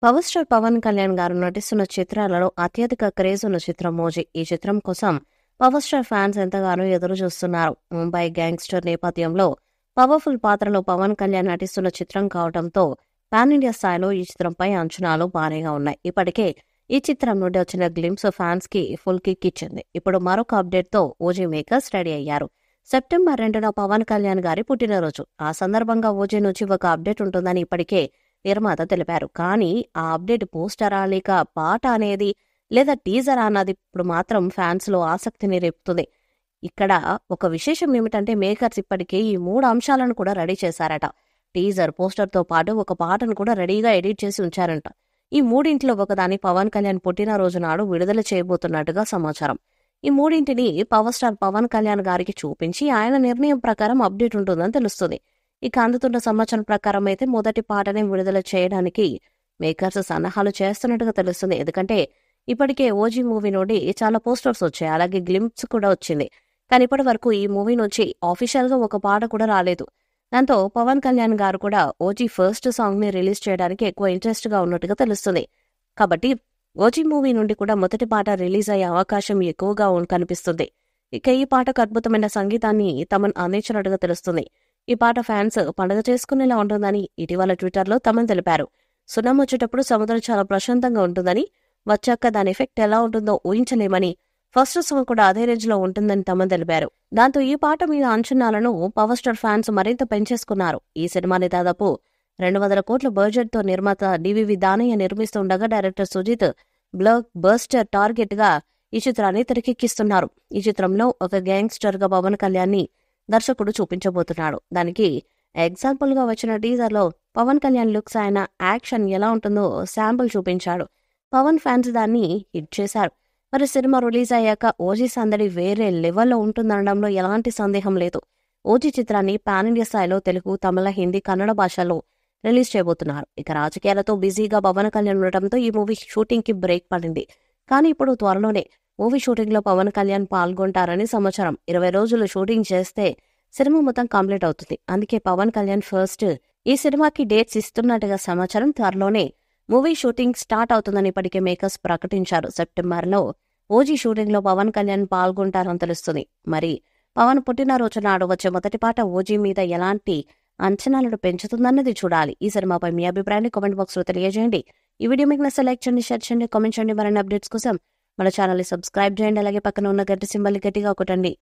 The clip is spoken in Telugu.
పవర్ స్టార్ పవన్ కళ్యాణ్ గారు నటిస్తున్న చిత్రాలలో అత్యధిక క్రేజ్ ఉన్న చిత్రం మోజీ. ఈ చిత్రం కోసం పవర్ స్టార్ ఫ్యాన్స్ ఎంతగానో ఎదురు చూస్తున్నారు. ముంబై గ్యాంగ్స్టర్ నేపథ్యంలో పవర్ఫుల్ పాత్రలో పవన్ కళ్యాణ్ నటిస్తున్న చిత్రం కావడంతో పాన్ ఇండియా స్థాయిలో ఈ చిత్రంపై అంచనాలు భారీగా ఉన్నాయి. ఇప్పటికే ఈ చిత్రం నుండి వచ్చిన గ్లిమ్స్ ఫ్యాన్స్ కి ఫుల్ కిక్ ఇచ్చింది. ఇప్పుడు మరొక అప్డేట్ తో ఓజీ మేకర్స్ రెడీ అయ్యారు. సెప్టెంబర్ 2న పవన్ కళ్యాణ్ గారి పుట్టినరోజు. ఆ సందర్భంగా ఓజీ నుంచి ఒక అప్డేట్ ఉంటుందని ఇప్పటికే నిర్మాత తెలిపారు. కానీ ఆ అప్డేట్ పోస్టరా లేక పాట అనేది లేదా టీజరా అన్నది ఇప్పుడు మాత్రం ఫ్యాన్స్ లో ఆసక్తిని రేపుతుంది. ఇక్కడ ఒక విశేషం ఏమిటంటే మేకర్స్ ఇప్పటికే ఈ 3 అంశాలను కూడా రెడీ చేశారట. టీజర్, పోస్టర్ తో పాటు ఒక పాటను కూడా రెడీగా ఎడిట్ చేసి ఉంచారంట. ఈ మూడింటిలో ఒకదాన్ని పవన్ కళ్యాణ్ పుట్టినరోజు నాడు విడుదల చేయబోతున్నట్టుగా సమాచారం. ఈ మూడింటిని పవర్ స్టార్ పవన్ కళ్యాణ్ గారికి చూపించి ఆయన నిర్ణయం ప్రకారం అప్డేట్ ఉంటుందని తెలుస్తుంది. ఇక అందుతున్న సమాచారం ప్రకారం అయితే మొదటి పాటనే విడుదల చేయడానికి మేకర్స్ సన్నాహాలు చేస్తున్నట్టుగా తెలుస్తుంది. ఎందుకంటే ఇప్పటికే ఓజీ మూవీ నుండి చాలా పోస్టర్స్ వచ్చాయి, అలాగే గ్లింప్స్ కూడా వచ్చింది. కానీ ఇప్పటి వరకు ఈ మూవీ నుంచి ఆఫీషియల్ గా ఒక పాట కూడా రాలేదు. దాంతో పవన్ కళ్యాణ్ గారు కూడా ఓజీ ఫస్ట్ సాంగ్ ని రిలీజ్ చేయడానికి ఎక్కువ ఇంట్రెస్ట్ గా ఉన్నట్టుగా తెలుస్తుంది. కాబట్టి ఓజీ మూవీ నుండి కూడా మొదటి పాట రిలీజ్ అయ్యే అవకాశం ఎక్కువగా కనిపిస్తుంది. ఇక ఈ పాటకు అద్భుతమైన సంగీతాన్ని తమన్ అందించినట్టుగా తెలుస్తుంది. ఈ పాట ఫ్యాన్స్ పండుగ చేసుకునేలా ఉంటుందని ఇటీవల ట్విట్టర్లో తమన్ తెలిపారు. సునామీ వచ్చేటప్పుడు సముద్రం చాలా ప్రశాంతంగా ఉంటుందని, వచ్చాక దాని ఎఫెక్ట్ ఎలా ఉంటుందో ఊహించలేమని, ఫస్ట్ సాంగ్ కూడా అదే రేంజ్ లో ఉంటుందని తమన్ తెలిపారు. దాంతో ఈ పాట మీద అంచనాలను పవర్ స్టార్ ఫ్యాన్స్ మరింత పెంచేసుకున్నారు. ఈ సినిమాని దాదాపు 200 కోట్ల బడ్జెట్ తో నిర్మాత డివివి దానయ్య నిర్మిస్తుండగా director Sujeeth blockbuster target గా ఈ చిత్రాన్ని తెరకెక్కిస్తున్నారు. ఈ చిత్రంలో ఒక గ్యాంగ్స్టర్ గా పవన్ కళ్యాణ్ ని దర్శకుడు చూపించబోతున్నాడు. దానికి ఎగ్జాంపుల్ గా వచ్చిన టీజర్ లో పవన్ కళ్యాణ్ లుక్స్, ఆయన యాక్షన్ ఎలా ఉంటుందో శాంపుల్ చూపించాడు. పవన్ ఫ్యాన్స్ దాన్ని హిట్ చేశారు. మరి సినిమా రిలీజ్ అయ్యాక ఓజీ సందడి వేరే లెవెల్లో ఉంటుందనడంలో ఎలాంటి సందేహం లేదు. ఓజీ చిత్రాన్ని పాన్ ఇండియా స్థాయిలో తెలుగు, తమిళ, హిందీ, కన్నడ భాషల్లో రిలీజ్ చేయబోతున్నారు. ఇక రాజకీయాలతో బిజీగా పవన్ కళ్యాణ్ ఉండటంతో ఈ మూవీ షూటింగ్ కి బ్రేక్ పడింది. కానీ ఇప్పుడు త్వరలోనే మూవీ షూటింగ్ లో పవన్ కళ్యాణ్ పాల్గొంటారని సమాచారం. 20 రోజులు షూటింగ్ చేస్తే సినిమా మొత్తం కంప్లీట్ అవుతుంది. అందుకే పవన్ కళ్యాణ్ ఫస్ట్ ఈ సినిమాకి డేట్స్ ఇస్తున్నట్టుగా సమాచారం. త్వరలోనే మూవీ షూటింగ్ స్టార్ట్ అవుతుందని ఇప్పటికే మేకర్స్ ప్రకటించారు. సెప్టెంబర్లో ఓజీ షూటింగ్ లో పవన్ కళ్యాణ్ పాల్గొంటారని తెలుస్తుంది. మరి పవన్ పుట్టినరోజు నాడు వచ్చే మొదటి పాట ఓజీ మీద ఎలాంటి అంచనాలను పెంచుతుందన్నది చూడాలి. ఈ సినిమాపై మీ అభిప్రాయాన్ని కామెంట్ బాక్స్ లో తెలియజేయండి. ఈ వీడియో మీకు నచ్చితే లైక్ చేయండి, షేర్ చేయండి, కామెంట్ చేయండి. మరిన్ని అప్డేట్స్ కోసం మన ఛానల్ ని సబ్స్క్రైబ్ చేయండి. అలాగే పక్కన ఉన్న గంట సింబల్ ని గట్టిగా కొట్టండి.